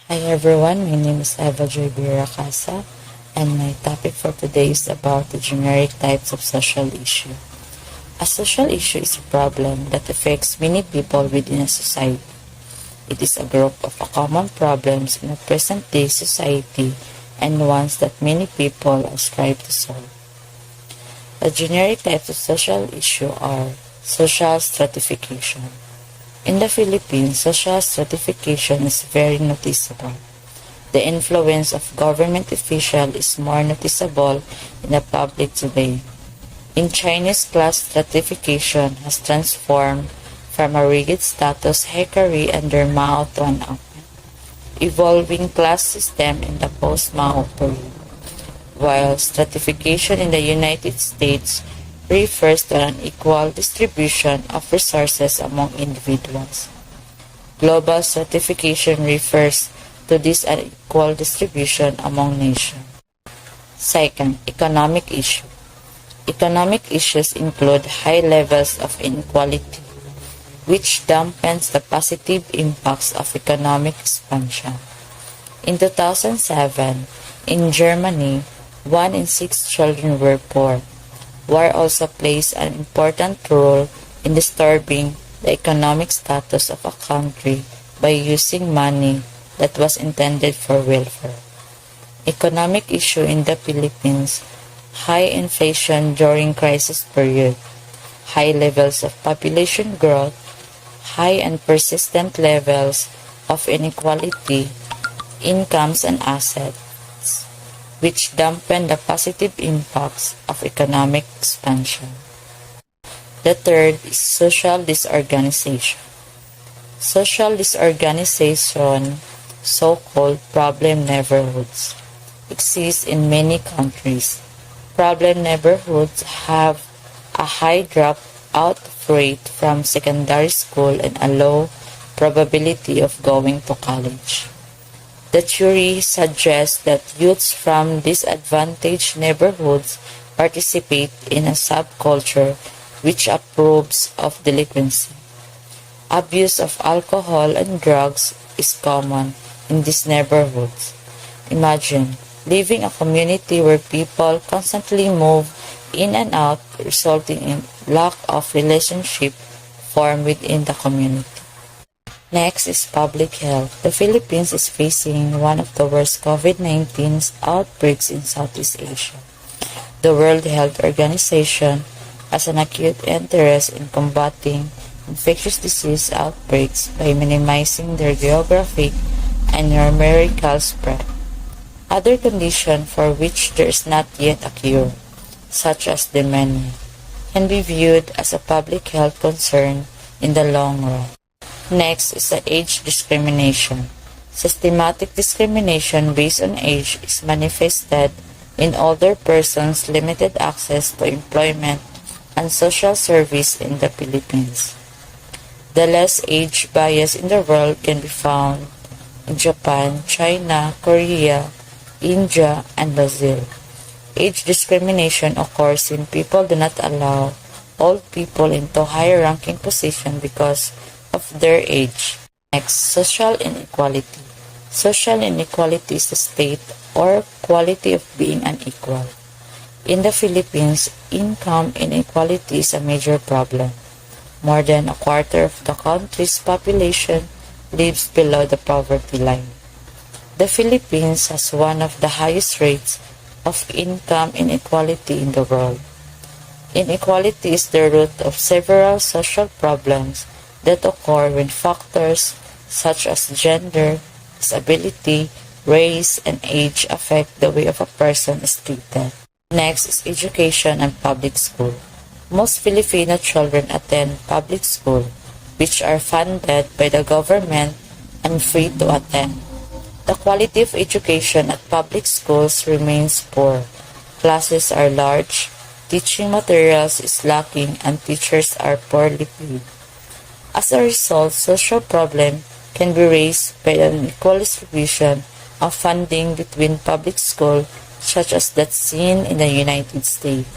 Hi everyone, my name is Eva Joy Casa, and my topic for today is about the generic types of social issue. A social issue is a problem that affects many people within a society. It is a group of common problems in a present-day society and ones that many people strive to solve. The generic types of social issue are social stratification. In the Philippines, social stratification is very noticeable. The influence of government officials is more noticeable in the public today. In Chinese, class stratification has transformed from a rigid status hierarchy under Mao to an open, evolving class system in the post-Mao period, while stratification in the United States refers to an equal distribution of resources among individuals. Global stratification refers to this unequal distribution among nations. Second, economic issue. Economic issues include high levels of inequality, which dampens the positive impacts of economic expansion. In 2007, in Germany, 1 in 6 children were poor. War also plays an important role in disturbing the economic status of a country by using money that was intended for welfare. Economic issue in the Philippines: high inflation during crisis period, high levels of population growth, high and persistent levels of inequality, incomes and assets, which dampen the positive impacts of economic expansion. The third is social disorganization. Social disorganization, so-called problem neighborhoods, exist in many countries. Problem neighborhoods have a high dropout rate from secondary school and a low probability of going to college. The theory suggests that youths from disadvantaged neighborhoods participate in a subculture which approves of delinquency. Abuse of alcohol and drugs is common in these neighborhoods. Imagine living in a community where people constantly move in and out, resulting in lack of relationship formed within the community. Next is public health. The Philippines is facing one of the worst COVID-19 outbreaks in Southeast Asia. The World Health Organization has an acute interest in combating infectious disease outbreaks by minimizing their geographic and numerical spread. Other conditions for which there is not yet a cure, such as dementia, can be viewed as a public health concern in the long run. Next is the age discrimination. Systematic discrimination based on age is manifested in older persons' limited access to employment and social service in the Philippines. The less age bias in the world can be found in Japan, China, Korea, India, and Brazil. Age discrimination occurs when people do not allow old people into higher-ranking positions because of their age. Next, social inequality. Social inequality is the state or quality of being unequal. In the Philippines, income inequality is a major problem. More than a quarter of the country's population lives below the poverty line. The Philippines has one of the highest rates of income inequality in the world. Inequality is the root of several social problems that occur when factors such as gender, disability, race, and age affect the way of a person is treated. Next is education and public school. Most Filipino children attend public school, which are funded by the government and free to attend. The quality of education at public schools remains poor. Classes are large, teaching materials is lacking, and teachers are poorly paid. As a result, social problems can be raised by an unequal distribution of funding between public schools, such as that seen in the United States.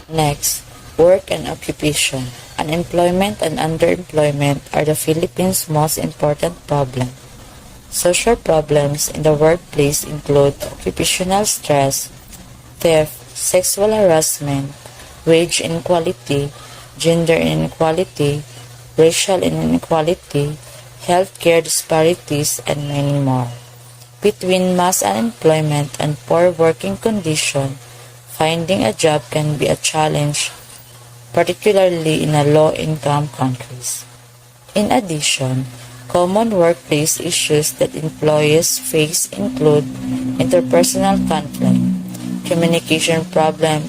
Next, work and occupation. Unemployment and underemployment are the Philippines' most important problem. Social problems in the workplace include occupational stress, theft, sexual harassment, wage inequality, gender inequality, racial inequality, healthcare disparities, and many more. Between mass unemployment and poor working conditions, finding a job can be a challenge, particularly in low-income countries. In addition, common workplace issues that employees face include interpersonal conflict, communication problem,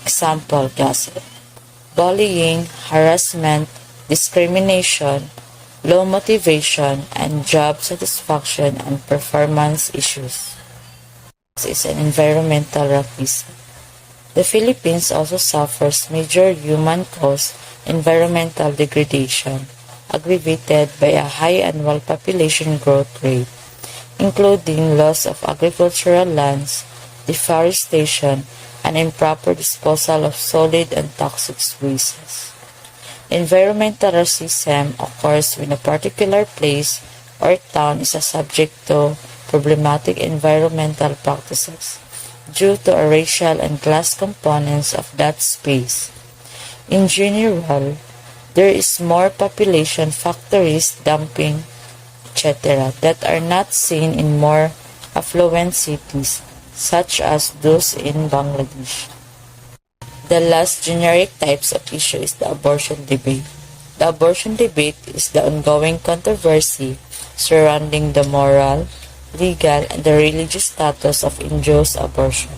example gossip, bullying, harassment, discrimination, low motivation, and job satisfaction and performance issues. This is an environmental racism. The Philippines also suffers major human-caused environmental degradation, aggravated by a high annual population growth rate, including loss of agricultural lands, deforestation, and improper disposal of solid and toxic wastes. Environmental racism occurs when a particular place or town is subject to problematic environmental practices due to a racial and class components of that space. In general, there is more population, factories, dumping, etc. that are not seen in more affluent cities, such as those in Bangladesh. The last generic types of issue is the abortion debate. The abortion debate is the ongoing controversy surrounding the moral, legal, and the religious status of induced abortion.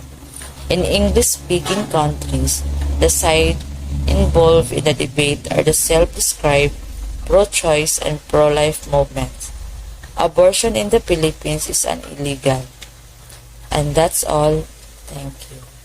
In English-speaking countries, the side involved in the debate are the self-described pro-choice and pro-life movements. Abortion in the Philippines is illegal. And that's all. Thank you.